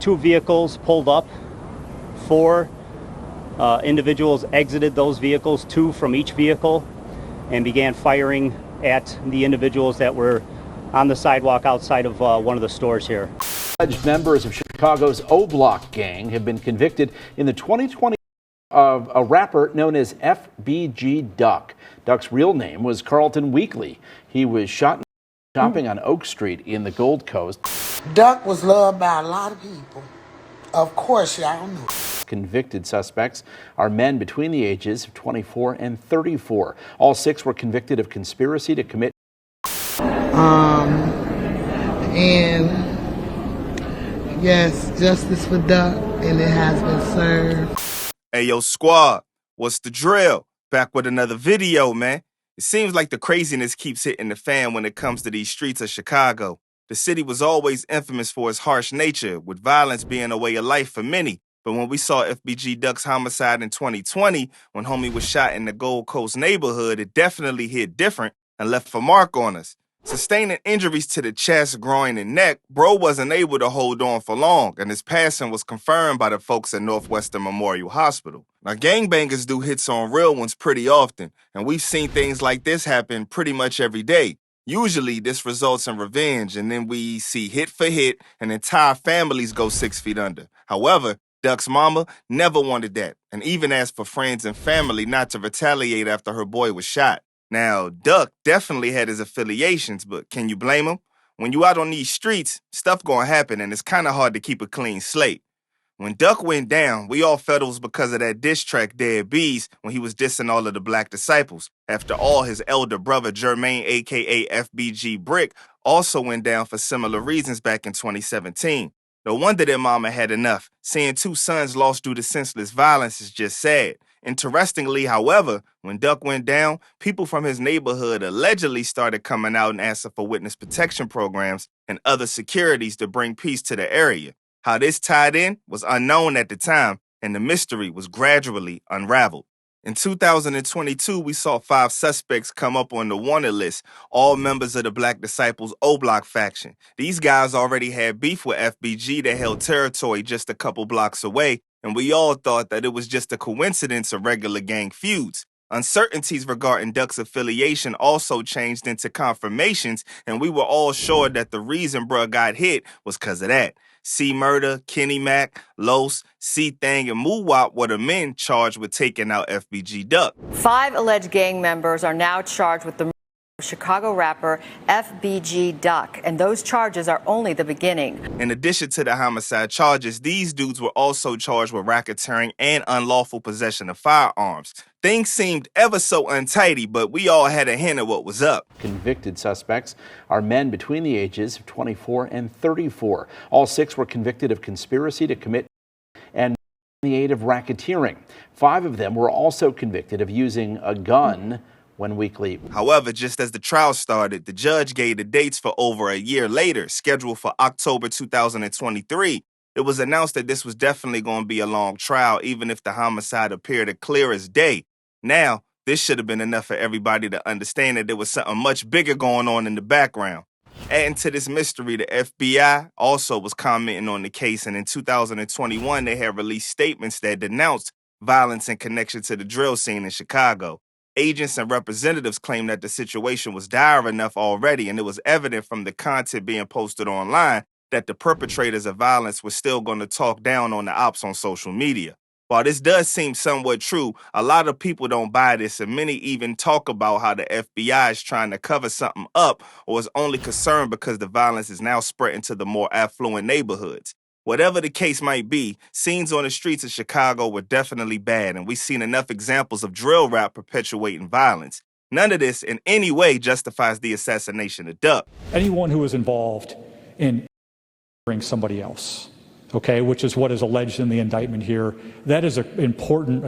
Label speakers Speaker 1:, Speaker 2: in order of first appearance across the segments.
Speaker 1: two vehicles pulled up. Four individuals exited those vehicles, two from each vehicle, and began firing at the individuals that were on the sidewalk outside of one of the stores here.
Speaker 2: Alleged members of Chicago's O Block gang have been convicted in the 2020 of a rapper known as FBG Duck. Duck's real name was Carlton Weekly. He was shot shopping on Oak Street in the Gold Coast.
Speaker 3: Duck was loved by a lot of people. Of course, y'all know.
Speaker 2: Convicted suspects are men between the ages of 24 and 34. All six were convicted of conspiracy to commit.
Speaker 3: And yes, justice for Duck, and it has been served.
Speaker 4: Hey, yo, squad, what's the drill? Back with another video, man. It seems like the craziness keeps hitting the fan when it comes to these streets of Chicago. The city was always infamous for its harsh nature, with violence being a way of life for many. But when we saw FBG Duck's homicide in 2020, when homie was shot in the Gold Coast neighborhood, it definitely hit different and left a mark on us. Sustaining injuries to the chest, groin, and neck, bro wasn't able to hold on for long, and his passing was confirmed by the folks at Northwestern Memorial Hospital. Now, gangbangers do hits on real ones pretty often, and we've seen things like this happen pretty much every day. Usually, this results in revenge, and then we see hit for hit, and entire families go 6 feet under. However, Duck's mama never wanted that, and even asked for friends and family not to retaliate after her boy was shot. Now, Duck definitely had his affiliations, but can you blame him? When you out on these streets, stuff gonna happen, and it's kind of hard to keep a clean slate. When Duck went down, we all felt it was because of that diss track Dead Bees when he was dissing all of the Black disciples. After all, his elder brother Jermaine, aka FBG Brick, also went down for similar reasons back in 2017. No wonder their mama had enough. Seeing two sons lost due to senseless violence is just sad. Interestingly, however, when Duck went down, people from his neighborhood allegedly started coming out and asking for witness protection programs and other securities to bring peace to the area. How this tied in was unknown at the time, and the mystery was gradually unraveled. In 2022, we saw 5 suspects come up on the wanted list, all members of the Black Disciples O Block faction. These guys already had beef with FBG that held territory just a couple blocks away, and we all thought that it was just a coincidence of regular gang feuds. Uncertainties regarding Duck's affiliation also changed into confirmations, and we were all sure that the reason bruh got hit was because of that. C-Murder, Kenny Mac, Los, C-Thang, and Moo-Wop were the men charged with taking out FBG Duck.
Speaker 5: 5 alleged gang members are now charged with the murder of Chicago rapper FBG Duck, and those charges are only the beginning.
Speaker 4: In addition to the homicide charges, these dudes were also charged with racketeering and unlawful possession of firearms. Things seemed ever so untidy, but we all had a hint of what was up.
Speaker 2: Convicted suspects are men between the ages of 24 and 34. All 6 were convicted of conspiracy to commit and in the aid of racketeering. 5 of them were also convicted of using a gun when Weekly.
Speaker 4: However, just as the trial started, the judge gave the dates for over a year later, scheduled for October 2023. It was announced that this was definitely going to be a long trial, even if the homicide appeared as clear as day. Now, this should have been enough for everybody to understand that there was something much bigger going on in the background. Adding to this mystery, the FBI also was commenting on the case, and in 2021, they had released statements that denounced violence in connection to the drill scene in Chicago. Agents and representatives claimed that the situation was dire enough already, and it was evident from the content being posted online that the perpetrators of violence were still going to talk down on the ops on social media. While this does seem somewhat true, a lot of people don't buy this, and many even talk about how the FBI is trying to cover something up or is only concerned because the violence is now spreading to the more affluent neighborhoods. Whatever the case might be, scenes on the streets of Chicago were definitely bad, and we've seen enough examples of drill rap perpetuating violence. None of this in any way justifies the assassination of Duck.
Speaker 6: Anyone who is involved in somebody else, okay, which is what is alleged in the indictment here, that is a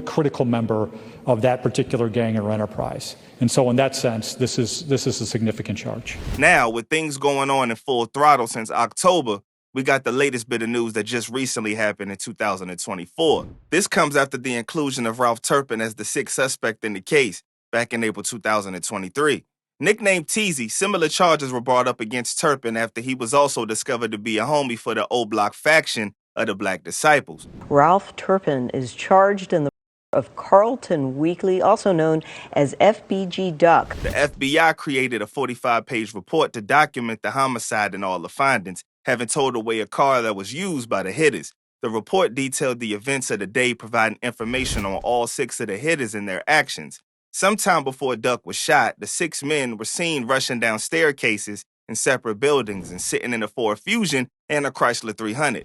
Speaker 6: critical member of that particular gang or enterprise. And so in that sense, this is a significant charge.
Speaker 4: Now, with things going on in full throttle since October, we got the latest bit of news that just recently happened in 2024. This comes after the inclusion of Ralph Turpin as the 6th suspect in the case back in April 2023. Nicknamed Teasy, similar charges were brought up against Turpin after he was also discovered to be a homie for the O Block faction of the Black Disciples.
Speaker 7: Ralph Turpin is charged in the of Carlton Weekly, also known as FBG Duck.
Speaker 4: The FBI created a 45-page report to document the homicide and all the findings, having towed away a car that was used by the hitters. The report detailed the events of the day, providing information on all 6 of the hitters and their actions. Sometime before Duck was shot, the 6 men were seen rushing down staircases in separate buildings and sitting in a Ford Fusion and a Chrysler 300.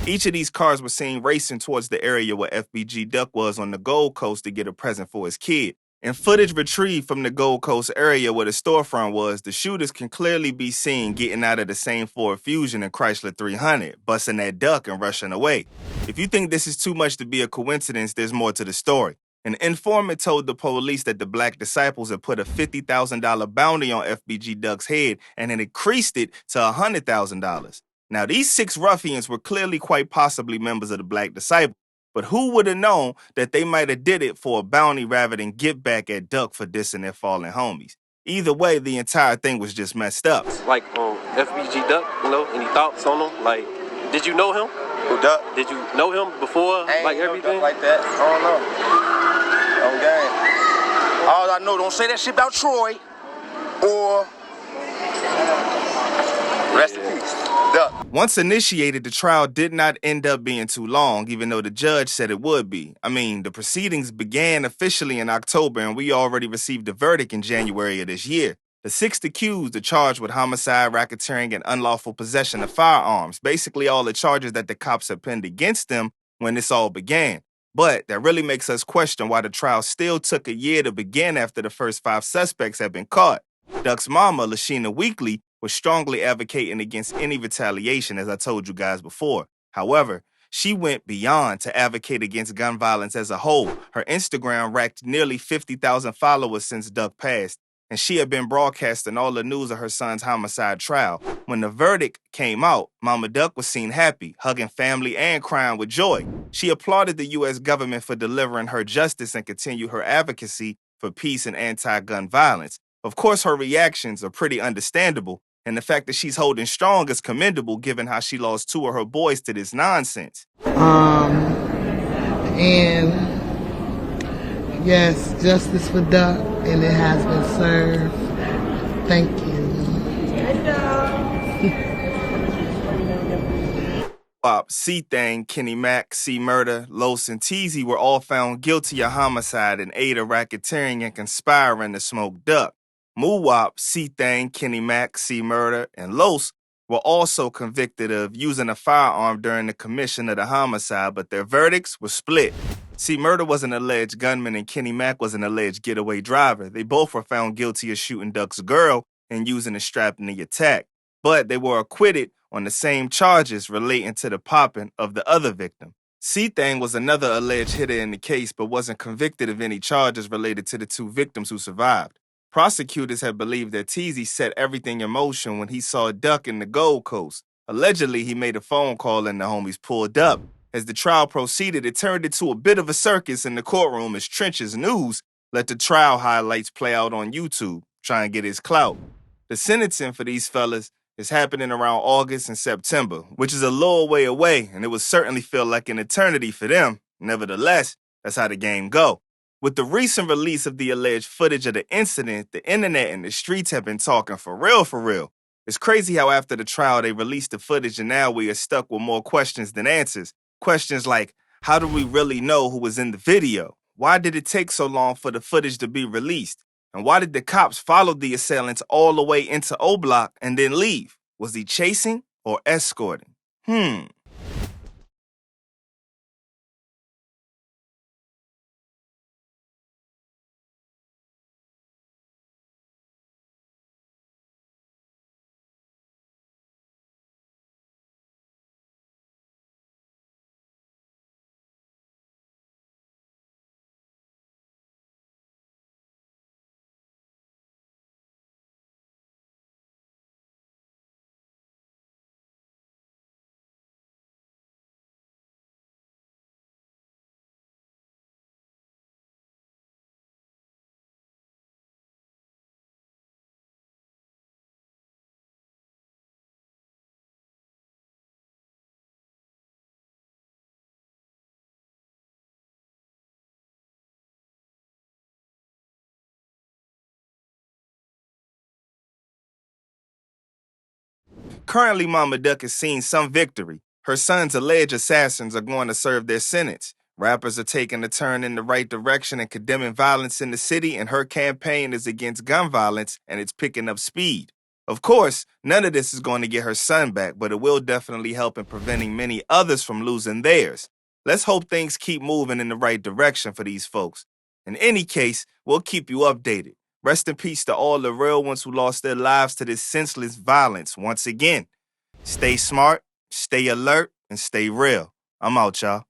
Speaker 4: Each of these cars was seen racing towards the area where FBG Duck was on the Gold Coast to get a present for his kid. In footage retrieved from the Gold Coast area where the storefront was, the shooters can clearly be seen getting out of the same Ford Fusion and Chrysler 300, busting that duck and rushing away. If you think this is too much to be a coincidence, there's more to the story. An informant told the police that the Black Disciples had put a $50,000 bounty on FBG Duck's head and had increased it to $100,000. Now, these 6 ruffians were clearly quite possibly members of the Black Disciples, but who would have known that they might have did it for a bounty rather than get back at Duck for dissing their fallen homies? Either way, the entire thing was just messed up.
Speaker 8: Like FBG Duck, any thoughts on him? Like, did you know him?
Speaker 9: Who, Duck?
Speaker 8: Did you know him before, like everything?
Speaker 9: Like that, I don't know. On game. All I know, don't say that shit about Troy or rest in peace. Duck.
Speaker 4: Once initiated, the trial did not end up being too long, even though the judge said it would be. I mean, the proceedings began officially in October, and we already received a verdict in January of this year. The 6 accused are charged with homicide, racketeering, and unlawful possession of firearms, basically all the charges that the cops had pinned against them when this all began. But that really makes us question why the trial still took a year to begin after the first 5 suspects had been caught. Duck's mama, Lashina Weekly, was strongly advocating against any retaliation, as I told you guys before. However, she went beyond to advocate against gun violence as a whole. Her Instagram racked nearly 50,000 followers since Duck passed, and she had been broadcasting all the news of her son's homicide trial. When the verdict came out, Mama Duck was seen happy, hugging family and crying with joy. She applauded the U.S. government for delivering her justice and continued her advocacy for peace and anti-gun violence. Of course, her reactions are pretty understandable, and the fact that she's holding strong is commendable given how she lost 2 of her boys to this nonsense.
Speaker 10: And yes, justice for Duck, and it has been served. Thank you.
Speaker 4: Bop, C-Thang, Kenny Mack, C-Murder, Los, and Teasy were all found guilty of homicide and aid of racketeering and conspiring to smoke Duck. Muwop, C-Thang, Kenny Mack, C-Murder, and Los were also convicted of using a firearm during the commission of the homicide, but their verdicts were split. C-Murder was an alleged gunman and Kenny Mack was an alleged getaway driver. They both were found guilty of shooting Duck's girl and using a strap in the attack, but they were acquitted on the same charges relating to the popping of the other victim. C-Thang was another alleged hitter in the case, but wasn't convicted of any charges related to the 2 victims who survived. Prosecutors have believed that Teasy set everything in motion when he saw Duck in the Gold Coast. Allegedly, he made a phone call and the homies pulled up. As the trial proceeded, it turned into a bit of a circus in the courtroom as Trench's News let the trial highlights play out on YouTube, trying to get his clout. The sentencing for these fellas is happening around August and September, which is a little way away, and it would certainly feel like an eternity for them. Nevertheless, that's how the game go. With the recent release of the alleged footage of the incident, the internet and the streets have been talking for real. It's crazy how after the trial they released the footage and now we are stuck with more questions than answers. Questions like, how do we really know who was in the video? Why did it take so long for the footage to be released? And why did the cops follow the assailants all the way into O Block and then leave? Was he chasing or escorting? Currently, Mama Duck has seen some victory. Her son's alleged assassins are going to serve their sentence. Rappers are taking a turn in the right direction and condemning violence in the city, and her campaign is against gun violence, and it's picking up speed. Of course, none of this is going to get her son back, but it will definitely help in preventing many others from losing theirs. Let's hope things keep moving in the right direction for these folks. In any case, we'll keep you updated. Rest in peace to all the real ones who lost their lives to this senseless violence once again. Stay smart, stay alert, and stay real. I'm out, y'all.